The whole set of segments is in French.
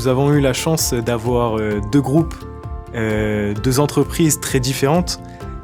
Nous avons eu la chance d'avoir deux groupes, deux entreprises très différentes.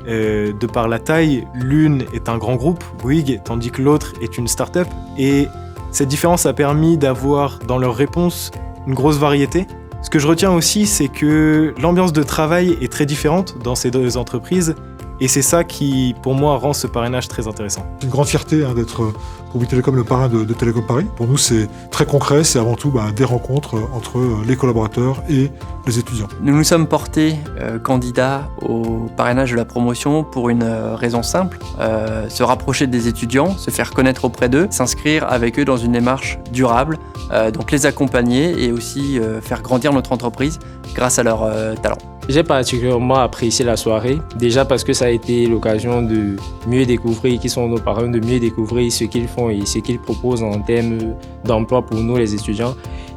De par la taille, l'une est un grand groupe, Bouygues, tandis que l'autre est une start-up. Et cette différence a permis d'avoir dans leurs réponses une grosse variété. Ce que je retiens aussi, c'est que l'ambiance de travail est très différente dans ces deux entreprises. Et c'est ça qui, pour moi, rend ce parrainage très intéressant. C'est une grande fierté d'être pour Bouygues Télécom le parrain de Télécom Paris. Pour nous, c'est très concret, c'est avant tout des rencontres entre les collaborateurs et les étudiants. Nous nous sommes portés candidats au parrainage de la promotion pour une raison simple, se rapprocher des étudiants, se faire connaître auprès d'eux, s'inscrire avec eux dans une démarche durable, donc les accompagner et aussi faire grandir notre entreprise grâce à leur talent. J'ai particulièrement apprécié la soirée, déjà parce que ça a été l'occasion de mieux découvrir qui sont nos parrains, de mieux découvrir ce qu'ils font et ce qu'ils proposent en termes d'emploi pour nous les étudiants.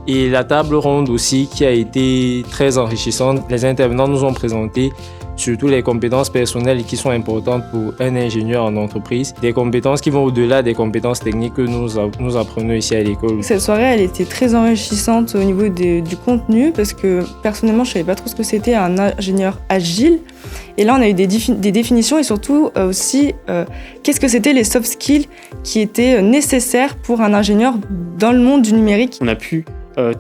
Et la table ronde aussi qui a été très enrichissante. Les intervenants nous ont présenté surtout les compétences personnelles qui sont importantes pour un ingénieur en entreprise, des compétences qui vont au-delà des compétences techniques que nous apprenons ici à l'école. Cette soirée, elle était très enrichissante au niveau du contenu parce que personnellement, je ne savais pas trop ce que c'était un ingénieur agile. Et là, on a eu des définitions et surtout aussi qu'est-ce que c'était les soft skills qui étaient nécessaires pour un ingénieur dans le monde du numérique. On a pu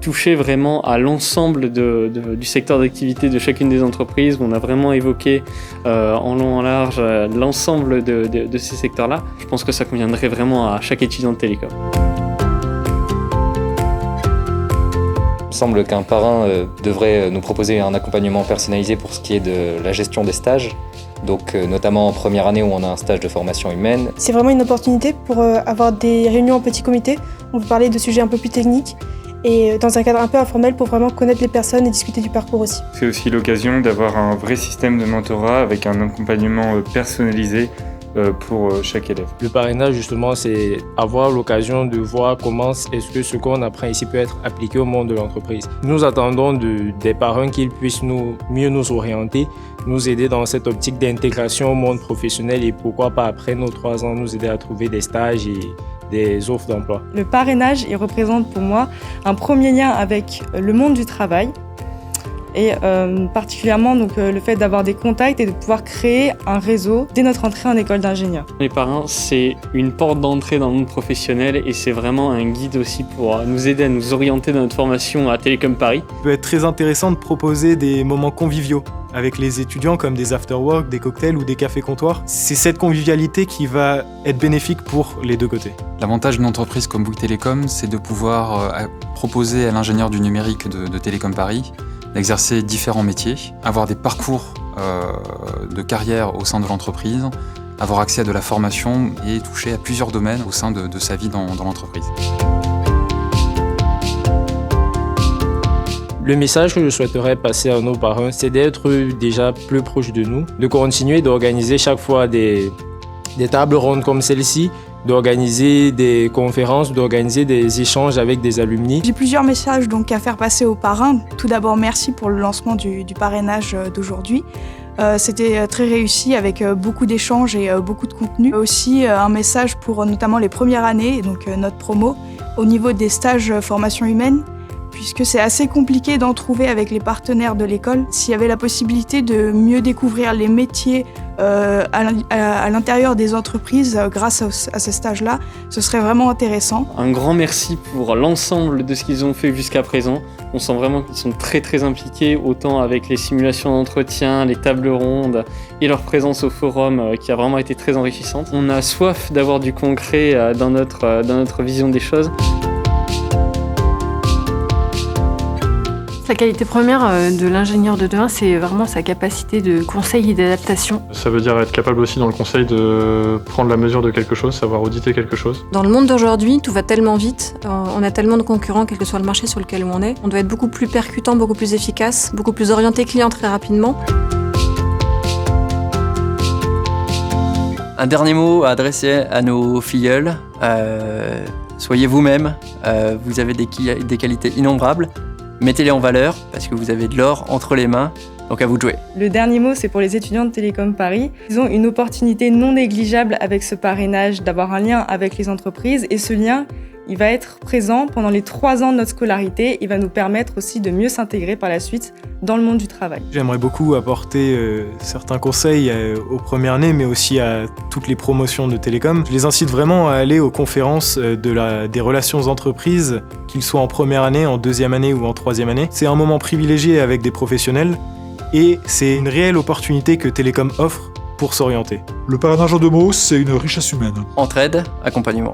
toucher vraiment à l'ensemble du secteur d'activité de chacune des entreprises. On a vraiment évoqué en long en large l'ensemble de ces secteurs-là. Je pense que ça conviendrait vraiment à chaque étudiant de télécom. Il me semble qu'un parrain devrait nous proposer un accompagnement personnalisé pour ce qui est de la gestion des stages. Donc notamment en première année où on a un stage de formation humaine. C'est vraiment une opportunité pour avoir des réunions en petit comité. On peut parler de sujets un peu plus techniques et dans un cadre un peu informel pour vraiment connaître les personnes et discuter du parcours aussi. C'est aussi l'occasion d'avoir un vrai système de mentorat avec un accompagnement personnalisé pour chaque élève. Le parrainage, justement, c'est avoir l'occasion de voir comment est-ce que ce qu'on apprend ici peut être appliqué au monde de l'entreprise. Nous attendons des parrains qu'ils puissent mieux nous orienter, nous aider dans cette optique d'intégration au monde professionnel et pourquoi pas après nos 3 ans nous aider à trouver des stages et des offres d'emploi. Le parrainage, il représente pour moi un premier lien avec le monde du travail et particulièrement donc, le fait d'avoir des contacts et de pouvoir créer un réseau dès notre entrée en école d'ingénieur. Les parrains, c'est une porte d'entrée dans le monde professionnel et c'est vraiment un guide aussi pour nous aider à nous orienter dans notre formation à Télécom Paris. Il peut être très intéressant de proposer des moments conviviaux avec les étudiants comme des after-work, des cocktails ou des cafés-comptoirs. C'est cette convivialité qui va être bénéfique pour les deux côtés. L'avantage d'une entreprise comme Bouygues Télécom, c'est de pouvoir proposer à l'ingénieur du numérique de Télécom Paris d'exercer différents métiers, avoir des parcours de carrière au sein de l'entreprise, avoir accès à de la formation et toucher à plusieurs domaines au sein de sa vie dans l'entreprise. Le message que je souhaiterais passer à nos parrains, c'est d'être déjà plus proches de nous, de continuer d'organiser chaque fois des tables rondes comme celle-ci, d'organiser des conférences, d'organiser des échanges avec des alumni. J'ai plusieurs messages donc à faire passer aux parrains. Tout d'abord, merci pour le lancement du parrainage d'aujourd'hui. C'était très réussi avec beaucoup d'échanges et beaucoup de contenu. Aussi un message pour notamment les premières années, donc notre promo, au niveau des stages formation humaine, puisque c'est assez compliqué d'en trouver avec les partenaires de l'école. S'il y avait la possibilité de mieux découvrir les métiers à l'intérieur des entreprises grâce à ce stage-là, ce serait vraiment intéressant. Un grand merci pour l'ensemble de ce qu'ils ont fait jusqu'à présent. On sent vraiment qu'ils sont très très impliqués, autant avec les simulations d'entretien, les tables rondes et leur présence au forum qui a vraiment été très enrichissante. On a soif d'avoir du concret dans notre vision des choses. La qualité première de l'ingénieur de demain, c'est vraiment sa capacité de conseil et d'adaptation. Ça veut dire être capable aussi dans le conseil de prendre la mesure de quelque chose, savoir auditer quelque chose. Dans le monde d'aujourd'hui, tout va tellement vite, on a tellement de concurrents, quel que soit le marché sur lequel on est. On doit être beaucoup plus percutant, beaucoup plus efficace, beaucoup plus orienté client très rapidement. Un dernier mot à adresser à nos filleuls. Soyez vous-même, vous avez des qualités innombrables. Mettez-les en valeur parce que vous avez de l'or entre les mains, donc à vous de jouer. Le dernier mot, c'est pour les étudiants de Télécom Paris. Ils ont une opportunité non négligeable avec ce parrainage d'avoir un lien avec les entreprises et ce lien il va être présent pendant les 3 ans de notre scolarité. Il va nous permettre aussi de mieux s'intégrer par la suite dans le monde du travail. J'aimerais beaucoup apporter certains conseils aux premières années, mais aussi à toutes les promotions de télécom. Je les incite vraiment à aller aux conférences des relations entreprises, qu'ils soient en première année, en deuxième année ou en troisième année. C'est un moment privilégié avec des professionnels et c'est une réelle opportunité que Télécom offre pour s'orienter. Le parrainage en 2 mots, c'est une richesse humaine. Entraide, accompagnement.